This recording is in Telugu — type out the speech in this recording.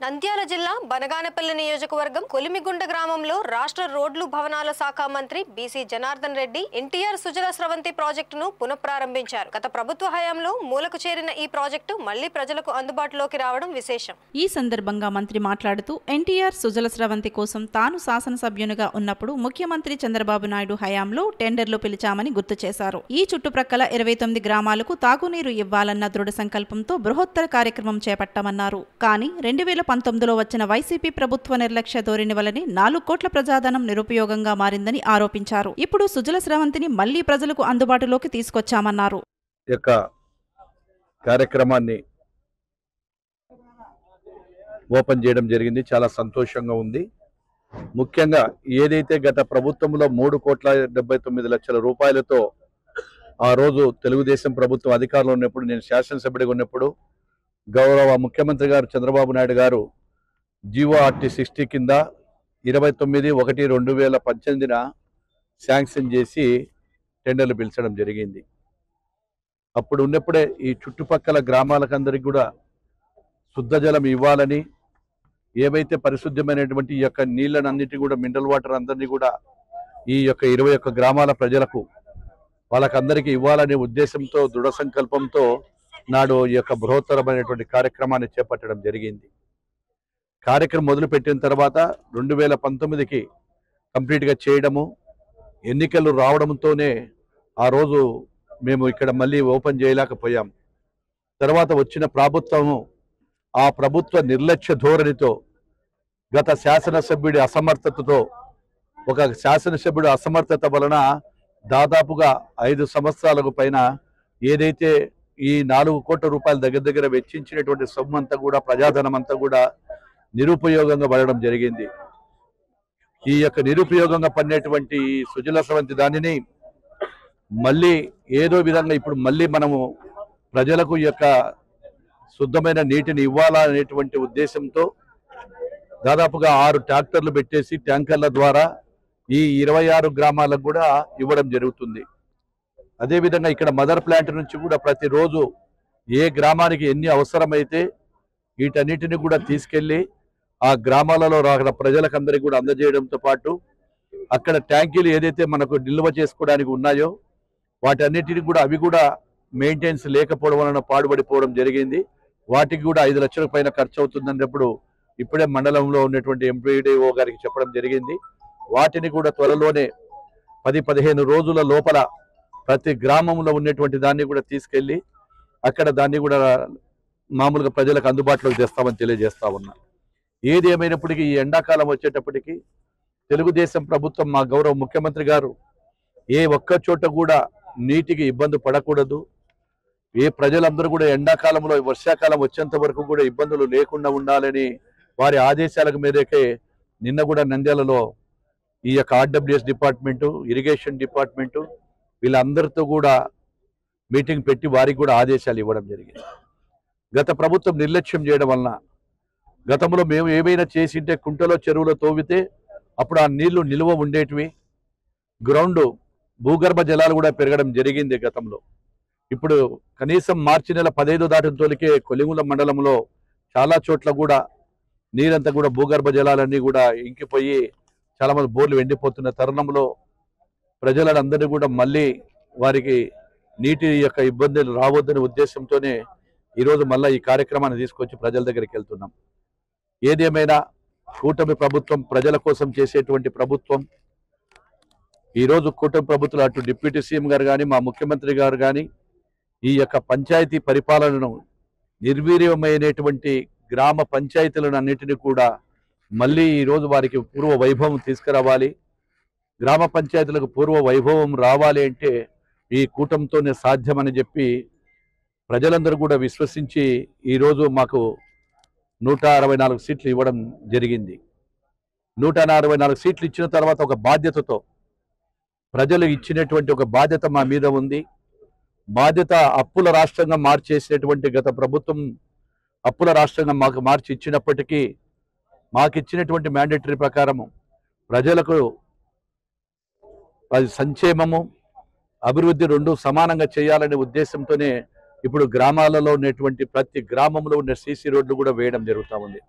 నంద్యాల జిల్లా బనగానపల్లి నియోజకవర్గం కొలిమిగుండ గ్రామంలో రాష్ట్ర రోడ్లు భవనాల శాఖ మంత్రి బీసీ జనార్దన్ రెడ్డి ఎన్టీఆర్ సుజల స్రవంతి ప్రాజెక్టును పునఃప్రారంభించారు. గత ప్రభుత్వ హయాంలో మూలకు చేరిన ఈ ప్రాజెక్టు మళ్లీ ప్రజలకు అందుబాటులోకి రావడం విశేషం. ఈ సందర్భంగా మంత్రి మాట్లాడుతూ ఎన్టీఆర్ సుజల స్రవంతి కోసం తాను శాసనసభ్యునిగా ఉన్నప్పుడు ముఖ్యమంత్రి చంద్రబాబు నాయుడు హయాంలో టెండర్లు పిలిచామని గుర్తు చేశారు. ఈ చుట్టుప్రక్కల 29 గ్రామాలకు తాగునీరు ఇవ్వాలన్న దృఢ సంకల్పంతో బృహత్తర కార్యక్రమం చేపట్టామన్నారు. కానీ 2019లో వచ్చిన వైసీపీ ప్రభుత్వ నిర్లక్ష్య ధోరణి వల్లనే 4 కోట్ల ప్రజాధనం నిరుపయోగంగా మారిందని ఆరోపించారు. ఇప్పుడు సుజల స్రవంతిని మళ్లీ ప్రజలకు అందుబాటులోకి తీసుకొచ్చామన్నారు. కార్యక్రమాన్ని ఓపెన్ చేయడం జరిగింది. చాలా సంతోషంగా ఉంది. ముఖ్యంగా ఏదైతే గత ప్రభుత్వంలో 3,79,00,000 రూపాయలతో ఆ రోజు తెలుగుదేశం ప్రభుత్వం అధికారంలో ఉన్నప్పుడు, నేను శాసనసభ్యుడిగా ఉన్నప్పుడు గౌరవ ముఖ్యమంత్రి గారు చంద్రబాబు నాయుడు గారు జీవోఆర్టీ 60 కింద 29/1/2018 శాంక్షన్ చేసి టెండర్లు పిలిచడం జరిగింది. అప్పుడు ఉన్నప్పుడే ఈ చుట్టుపక్కల గ్రామాలకందరికీ కూడా శుద్ధ జలం ఇవ్వాలని, ఏవైతే పరిశుద్ధమైనటువంటి ఈ యొక్క నీళ్ళనన్నిటి కూడా మినరల్ వాటర్ అందరినీ కూడా ఈ యొక్క 21 గ్రామాల ప్రజలకు వాళ్ళకందరికీ ఇవ్వాలనే ఉద్దేశంతో దృఢ సంకల్పంతో నాడు ఈ యొక్క బృహత్తరమైనటువంటి కార్యక్రమాన్ని చేపట్టడం జరిగింది. కార్యక్రమం మొదలుపెట్టిన తర్వాత 2019కి కంప్లీట్గా చేయడము, ఎన్నికలు రావడంతోనే ఆ రోజు మేము ఇక్కడ మళ్ళీ ఓపెన్ చేయలేకపోయాం. తర్వాత వచ్చిన ప్రభుత్వము ఆ ప్రభుత్వ నిర్లక్ష్య ధోరణితో, గత శాసనసభ్యుడి అసమర్థతతో, ఒక శాసనసభ్యుడి అసమర్థత వలన దాదాపుగా 5 సంవత్సరాలకు పైన ఏదైతే ఈ 4 కోట్ల రూపాయల దగ్గర వెచ్చించినటువంటి సొమ్ము అంతా కూడా, ప్రజాధనం అంతా కూడా నిరుపయోగంగా పడడం జరిగింది. ఈ యొక్క నిరుపయోగంగా పడినటువంటి సుజల స్రవంతి దానిని మళ్ళీ ఏదో విధంగా ఇప్పుడు మళ్ళీ మనము ప్రజలకు ఈ యొక్క శుద్ధమైన నీటిని ఇవ్వాలా అనేటువంటి ఉద్దేశంతో దాదాపుగా 6 ట్రాక్టర్లు పెట్టేసి ట్యాంకర్ల ద్వారా ఈ 26 గ్రామాలకు కూడా ఇవ్వడం జరుగుతుంది. అదేవిధంగా ఇక్కడ మదర్ ప్లాంట్ నుంచి కూడా ప్రతిరోజు ఏ గ్రామానికి ఎన్ని అవసరమైతే వీటన్నిటిని కూడా తీసుకెళ్లి ఆ గ్రామాలలో రాగల ప్రజలకందరికీ కూడా అందజేయడంతో పాటు అక్కడ ట్యాంకీలు ఏదైతే మనకు నిల్వ చేసుకోవడానికి ఉన్నాయో వాటన్నిటిని కూడా అవి కూడా మెయింటెనెన్స్ లేకపోవడం వలన పాడుపడిపోవడం జరిగింది. వాటికి కూడా 5 లక్షల పైన ఖర్చు అవుతుందన్నప్పుడు ఇప్పుడే మండలంలో ఉన్నటువంటి ఎంపీడీఓ గారికి చెప్పడం జరిగింది. వాటిని కూడా త్వరలోనే 10-15 రోజుల లోపల ప్రతి గ్రామంలో ఉన్నటువంటి దాన్ని కూడా తీసుకెళ్ళి అక్కడ దాన్ని కూడా మామూలుగా ప్రజలకు అందుబాటులోకి తెస్తామని తెలియజేస్తా ఉన్నా. ఏది ఏమైనప్పటికీ ఈ ఎండాకాలం వచ్చేటప్పటికి తెలుగుదేశం ప్రభుత్వం, మా గౌరవ ముఖ్యమంత్రి గారు ఏ ఒక్క చోట కూడా నీటికి ఇబ్బంది పడకూడదు, ఏ ప్రజలందరూ కూడా ఎండాకాలంలో వర్షాకాలం వచ్చేంత వరకు కూడా ఇబ్బందులు లేకుండా ఉండాలని వారి ఆదేశాలకు మేరకే నిన్న కూడా నంద్యాలలో ఈ యొక్క ఆర్డబ్ల్యూఎస్ డిపార్ట్మెంటు, ఇరిగేషన్ డిపార్ట్మెంటు వీళ్ళందరితో కూడా మీటింగ్ పెట్టి వారికి కూడా ఆదేశాలు ఇవ్వడం జరిగింది. గత ప్రభుత్వం నిర్లక్ష్యం చేయడం వలన, గతంలో మేము ఏమైనా చేసింటే కుంటలో చెరువులో తోవితే అప్పుడు ఆ నీళ్లు నిల్వ ఉండేటివి, గ్రౌండ్ భూగర్భ జలాలు కూడా పెరగడం జరిగింది గతంలో. ఇప్పుడు కనీసం మార్చి నెల 15 దాటిన తోలికే కొలింగుల మండలంలో చాలా చోట్ల కూడా నీరంతా కూడా భూగర్భ జలాలన్నీ కూడా ఇంకిపోయి చాలా మంది బోర్లు ఎండిపోతున్న తరుణంలో ప్రజలందరినీ కూడా మళ్ళీ వారికి నీటి యొక్క ఇబ్బందులు రావద్దనే ఉద్దేశంతోనే ఈరోజు మళ్ళీ ఈ కార్యక్రమాన్ని తీసుకొచ్చి ప్రజల దగ్గరికి వెళ్తున్నాం. ఏదేమైనా కూటమి ప్రభుత్వం ప్రజల కోసం చేసేటువంటి ప్రభుత్వం. ఈరోజు కూటమి ప్రభుత్వం అటు డిప్యూటీ సీఎం గారు కానీ, మా ముఖ్యమంత్రి గారు కానీ ఈ యొక్క పంచాయతీ పరిపాలనను, నిర్వీర్యమైనటువంటి గ్రామ పంచాయతీలను అన్నిటినీ కూడా మళ్ళీ ఈరోజు వారికి పూర్వ వైభవం తీసుకురావాలి. గ్రామ పంచాయతీలకు పూర్వ వైభవం రావాలి అంటే ఈ కూటమితోనే సాధ్యమని చెప్పి ప్రజలందరూ కూడా విశ్వసించి ఈరోజు మాకు 164 సీట్లు ఇవ్వడం జరిగింది. 164 సీట్లు ఇచ్చిన తర్వాత ఒక బాధ్యతతో, ప్రజలు ఇచ్చినటువంటి ఒక బాధ్యత మా మీద ఉంది. బాధ్యత అప్పుల రాష్ట్రంగా మార్చేసినటువంటి గత ప్రభుత్వం అప్పుల రాష్ట్రంగా మాకు మార్చి ఇచ్చినప్పటికీ మాకు ఇచ్చినటువంటి మ్యాండేటరీ ప్రకారము ప్రజలకు అది సంక్షేమము, అభివృద్ధి రెండు సమానంగా చేయాలనే ఉద్దేశంతోనే ఇప్పుడు గ్రామాలలో ఉన్నటువంటి ప్రతి గ్రామంలో ఉన్న సీసీ రోడ్లు కూడా వేయడం జరుగుతూ ఉంది.